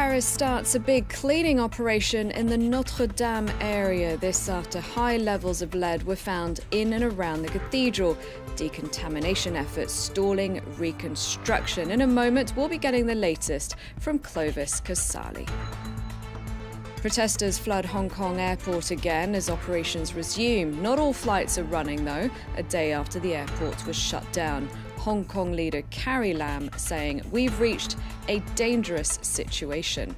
Paris starts a big cleaning operation in the Notre Dame area. This after high levels of lead were found in and around the cathedral. Decontamination efforts stalling reconstruction. In a moment, we'll be getting the latest from Clovis Casali. Protesters flood Hong Kong airport again as operations resume. Not all flights are running, though, a day after the airport was shut down. Hong Kong leader Carrie Lam saying, "We've reached a dangerous situation."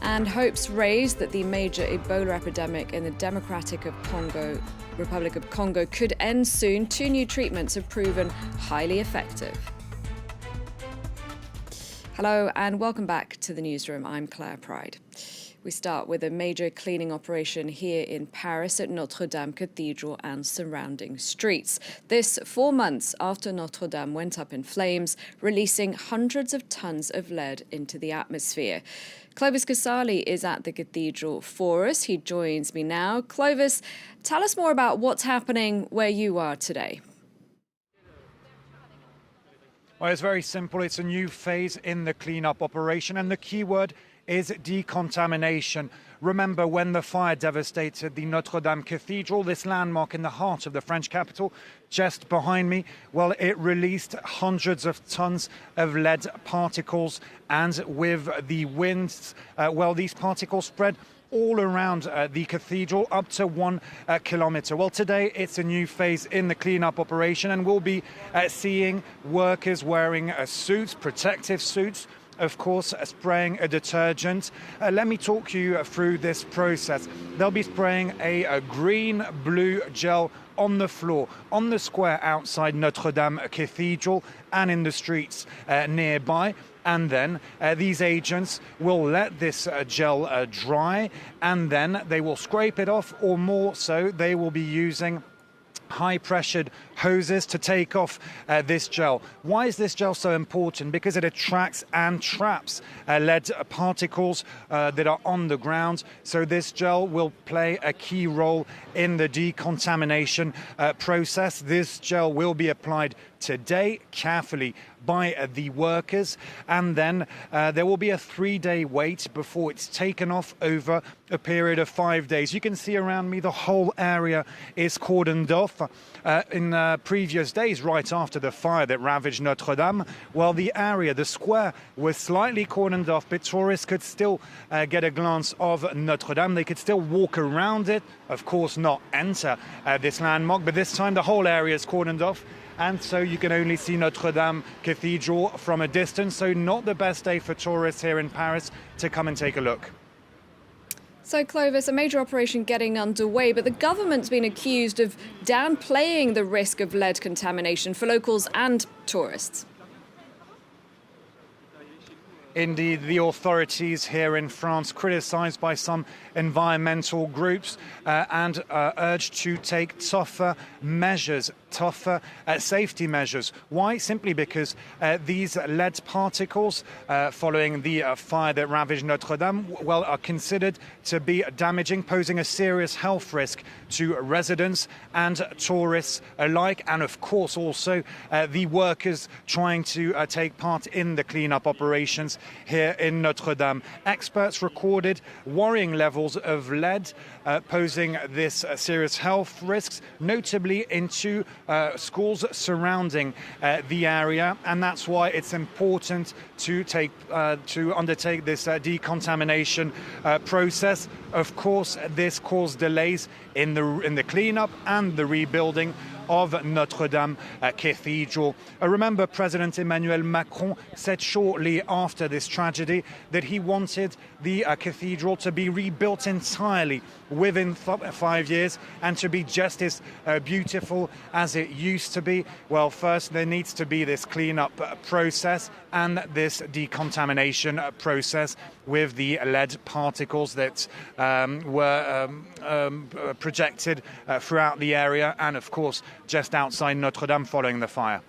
And hopes raised that the major Ebola epidemic in the Republic of Congo could end soon. 2 new treatments have proven highly effective. Hello and welcome back to the newsroom. I'm Claire Pride. We start with a major cleaning operation here in Paris at Notre Dame Cathedral and surrounding streets. This 4 months after Notre Dame went up in flames, releasing hundreds of tons of lead into the atmosphere. Clovis Casali is at the cathedral for us. He joins me now. Clovis, tell us more about what's happening where you are today. Well, it's very simple. It's a new phase in the cleanup operation, and the key word is decontamination. Remember when the fire devastated the Notre Dame Cathedral, this landmark in the heart of the French capital, just behind me? Well, it released hundreds of tons of lead particles, and with the winds, these particles spread all around the cathedral, up to 1 kilometre. Well, today it's a new phase in the cleanup operation, and we'll be seeing workers wearing suits, protective suits, of course, spraying a detergent. Let me talk you through this process. They'll be spraying a green-blue gel on the floor, on the square outside Notre Dame Cathedral and in the streets nearby. And then these agents will let this gel dry, and then they will scrape it off, or more so, they will be using high-pressured hoses to take off this gel. Why is this gel so important? Because it attracts and traps lead particles that are on the ground. So this gel will play a key role in the decontamination process. This gel will be applied today carefully by the workers, and then there will be a 3-day wait before it's taken off over a period of 5 days. You can see around me the whole area is cordoned off. In previous days, right after the fire that ravaged Notre Dame, well, the area, the square, was slightly cordoned off, but tourists could still get a glance of Notre Dame. They could still walk around it, of course not enter this landmark, but this time the whole area is cordoned off. And so you can only see Notre Dame Cathedral from a distance. So not the best day for tourists here in Paris to come and take a look. So, Clovis, a major operation getting underway, but the government's been accused of downplaying the risk of lead contamination for locals and tourists. Indeed, the authorities here in France, criticised by some environmental groups, and urged to take tougher measures, tougher safety measures. Why? Simply because these lead particles, following the fire that ravaged Notre Dame, well, are considered to be damaging, posing a serious health risk to residents and tourists alike, and of course also the workers trying to take part in the cleanup operations here in Notre Dame. Experts recorded worrying levels of lead posing this serious health risks, notably in 2 schools surrounding the area, and that's why it's important to undertake this decontamination process. Of course, this caused delays in the cleanup and the rebuilding of Notre Dame Cathedral. Remember, President Emmanuel Macron said shortly after this tragedy that he wanted the cathedral to be rebuilt entirely within 5 years and to be just as beautiful as it used to be. Well, first there needs to be this cleanup process and this decontamination process with the lead particles that were projected throughout the area and, of course, just outside Notre Dame following the fire.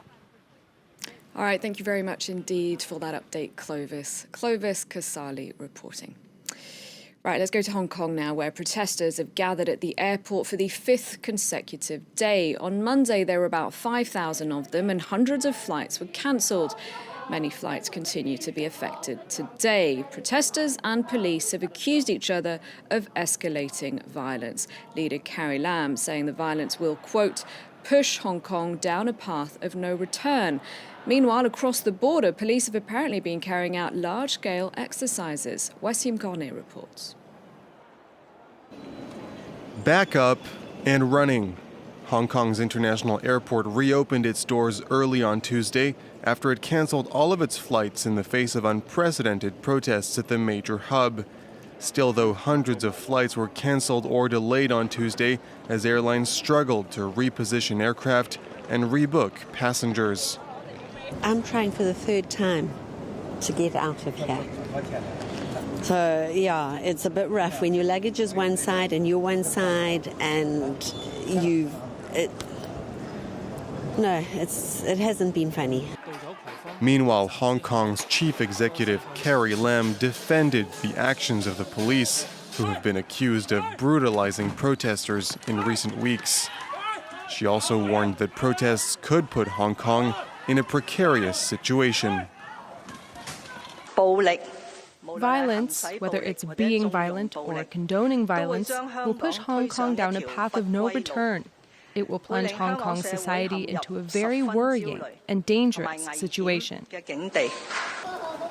All right, thank you very much indeed for that update, Clovis. Clovis Casali reporting. Right, let's go to Hong Kong now, where protesters have gathered at the airport for the 5th consecutive day. On Monday, there were about 5,000 of them, and hundreds of flights were cancelled. Many flights continue to be affected today. Protesters and police have accused each other of escalating violence. Leader Carrie Lam saying the violence will, quote, push Hong Kong down a path of no return. Meanwhile, across the border, police have apparently been carrying out large-scale exercises. Wasim Cornet reports. Back up and running. Hong Kong's international airport reopened its doors early on Tuesday after it canceled all of its flights in the face of unprecedented protests at the major hub. Still, though, hundreds of flights were canceled or delayed on Tuesday as airlines struggled to reposition aircraft and rebook passengers. I'm trying for the third time to get out of here. So, yeah, it's a bit rough when your luggage is one side and you're one side and it hasn't been funny. Meanwhile, Hong Kong's chief executive, Carrie Lam, defended the actions of the police, who have been accused of brutalizing protesters in recent weeks. She also warned that protests could put Hong Kong in a precarious situation. Violence, whether it's being violent or condoning violence, will push Hong Kong down a path of no return. It will plunge Hong Kong society into a very worrying and dangerous situation.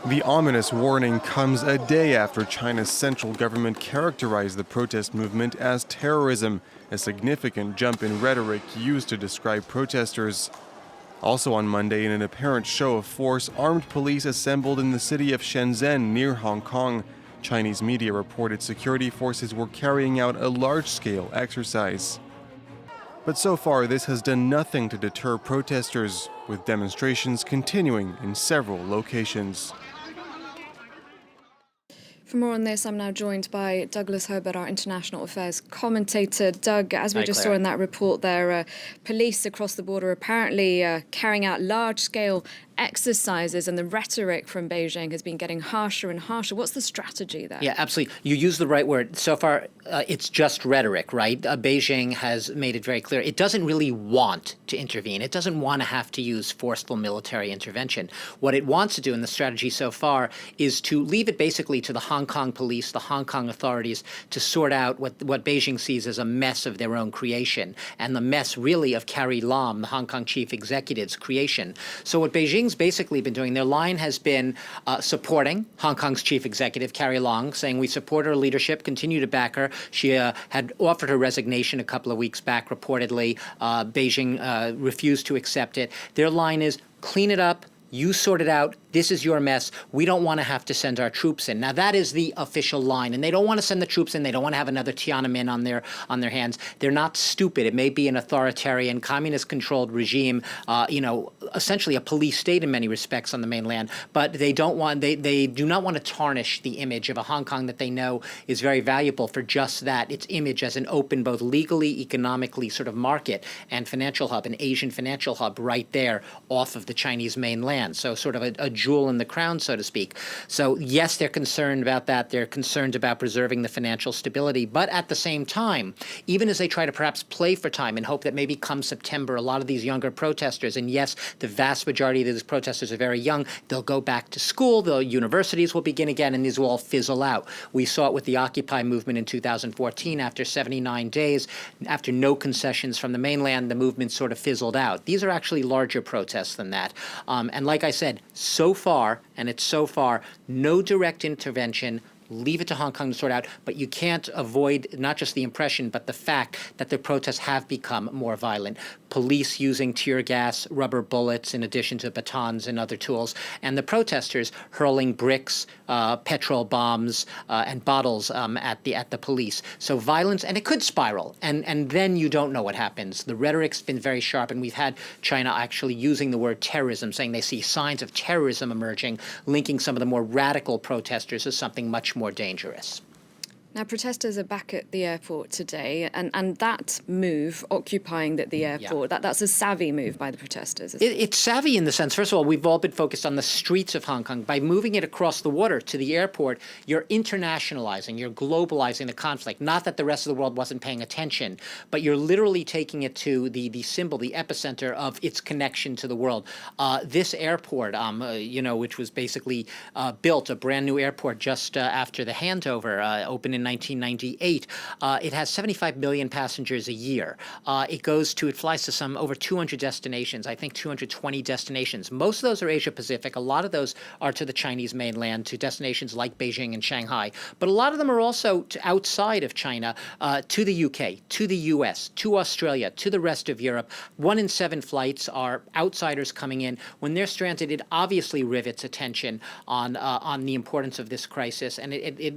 The ominous warning comes a day after China's central government characterized the protest movement as terrorism, a significant jump in rhetoric used to describe protesters. Also on Monday, in an apparent show of force, armed police assembled in the city of Shenzhen near Hong Kong. Chinese media reported security forces were carrying out a large-scale exercise. But so far, this has done nothing to deter protesters, with demonstrations continuing in several locations. For more on this, I'm now joined by Douglas Herbert, our international affairs commentator. Doug, as we just saw in that report there, police across the border apparently carrying out large-scale exercises, and the rhetoric from Beijing has been getting harsher and harsher. What's the strategy there? Yeah, absolutely. You use the right word. So far, it's just rhetoric, right? Beijing has made it very clear. It doesn't really want to intervene. It doesn't want to have to use forceful military intervention. What it wants to do in the strategy so far is to leave it basically to the Hong Kong police, the Hong Kong authorities, to sort out what Beijing sees as a mess of their own creation, and the mess really of Carrie Lam, the Hong Kong chief executive's creation. So what Beijing's basically been doing, their line has been supporting Hong Kong's chief executive, Carrie Lam, saying we support her leadership, continue to back her. She had offered her resignation a couple of weeks back, reportedly. Beijing refused to accept it. Their line is clean it up, you sort it out. This is your mess. We don't want to have to send our troops in. Now, that is the official line, and they don't want to send the troops in. They don't want to have another Tiananmen on their hands. They're not stupid. It may be an authoritarian, communist-controlled regime, essentially a police state in many respects on the mainland. But they do not want to tarnish the image of a Hong Kong that they know is very valuable for just that, its image as an open, both legally, economically sort of market and financial hub, an Asian financial hub right there off of the Chinese mainland. So sort of a jewel in the crown, so to speak. So yes, they're concerned about that. They're concerned about preserving the financial stability. But at the same time, even as they try to perhaps play for time and hope that maybe come September, a lot of these younger protesters, and yes, the vast majority of these protesters are very young, they'll go back to school, the universities will begin again, and these will all fizzle out. We saw it with the Occupy movement in 2014. After 79 days, after no concessions from the mainland, the movement sort of fizzled out. These are actually larger protests than that. And like I said, so far, no direct intervention. Leave it to Hong Kong to sort out, but you can't avoid not just the impression, but the fact that the protests have become more violent. Police using tear gas, rubber bullets, in addition to batons and other tools, and the protesters hurling bricks, petrol bombs, and bottles at the police. So violence, and it could spiral, and then you don't know what happens. The rhetoric's been very sharp, and we've had China actually using the word terrorism, saying they see signs of terrorism emerging, linking some of the more radical protesters as something much more dangerous. Now, protesters are back at the airport today, and that move, occupying the airport, that's a savvy move by the protesters. It's savvy in the sense, first of all, we've all been focused on the streets of Hong Kong. By moving it across the water to the airport, you're internationalizing, you're globalizing the conflict. Not that the rest of the world wasn't paying attention, but you're literally taking it to the symbol, the epicenter of its connection to the world. This airport, which was basically built, a brand new airport just after the handover, opened in 1998. It has 75 million passengers a year. It flies to over 200 destinations, I think 220 destinations. Most of those are Asia Pacific. A lot of those are to the Chinese mainland, to destinations like Beijing and Shanghai. But a lot of them are also outside of China, to the UK, to the US, to Australia, to the rest of Europe. 1 in 7 flights are outsiders coming in. When they're stranded, it obviously rivets attention on the importance of this crisis. And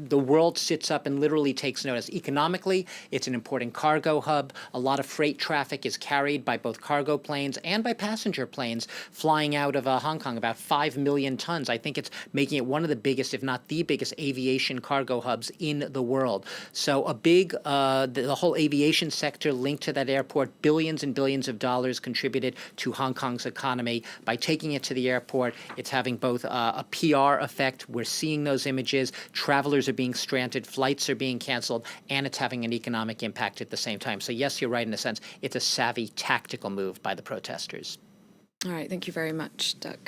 the world sits up and literally takes notice. Economically, it's an important cargo hub. A lot of freight traffic is carried by both cargo planes and by passenger planes flying out of Hong Kong, about 5 million tons. I think it's making it one of the biggest, if not the biggest, aviation cargo hubs in the world. So the whole aviation sector linked to that airport, billions and billions of dollars contributed to Hong Kong's economy. By taking it to the airport, it's having both a PR effect. We're seeing those images. Travelers are being stranded. Flights are being canceled, and it's having an economic impact at the same time. So yes, you're right in a sense. It's a savvy tactical move by the protesters. All right, thank you very much, Doug.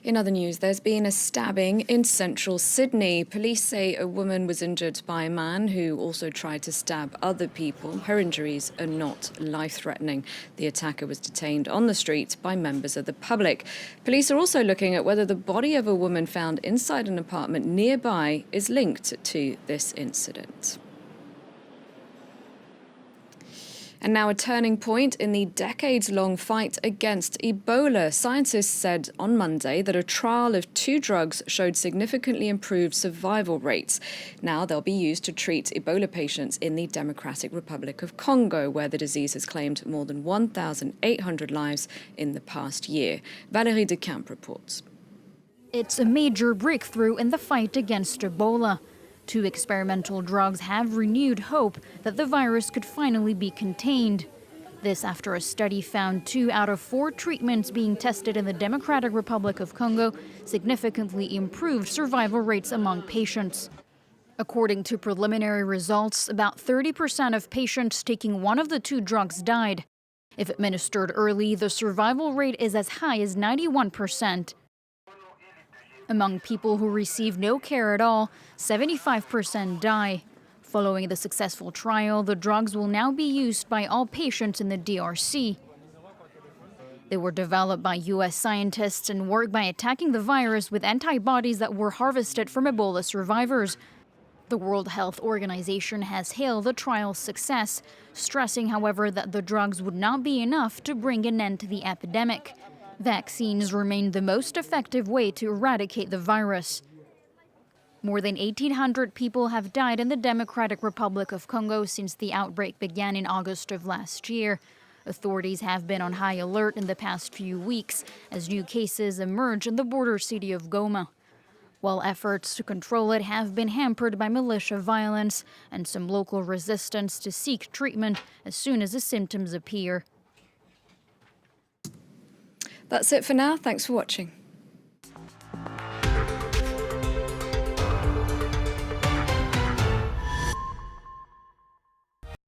In other news, there's been a stabbing in central Sydney. Police say a woman was injured by a man who also tried to stab other people. Her injuries are not life-threatening. The attacker was detained on the street by members of the public. Police are also looking at whether the body of a woman found inside an apartment nearby is linked to this incident. And now a turning point in the decades-long fight against Ebola. Scientists said on Monday that a trial of 2 drugs showed significantly improved survival rates. Now they'll be used to treat Ebola patients in the Democratic Republic of Congo, where the disease has claimed more than 1,800 lives in the past year. Valérie de Camp reports. It's a major breakthrough in the fight against Ebola. 2 experimental drugs have renewed hope that the virus could finally be contained. This after a study found 2 out of 4 treatments being tested in the Democratic Republic of Congo significantly improved survival rates among patients. According to preliminary results, about 30% of patients taking one of the 2 drugs died. If administered early, the survival rate is as high as 91%. Among people who receive no care at all, 75% die. Following the successful trial, the drugs will now be used by all patients in the DRC. They were developed by U.S. scientists and work by attacking the virus with antibodies that were harvested from Ebola survivors. The World Health Organization has hailed the trial's success, stressing, however, that the drugs would not be enough to bring an end to the epidemic. Vaccines remain the most effective way to eradicate the virus. More than 1,800 people have died in the Democratic Republic of Congo since the outbreak began in August of last year. Authorities have been on high alert in the past few weeks as new cases emerge in the border city of Goma. While efforts to control it have been hampered by militia violence and some local resistance to seek treatment as soon as the symptoms appear. That's it for now. Thanks for watching.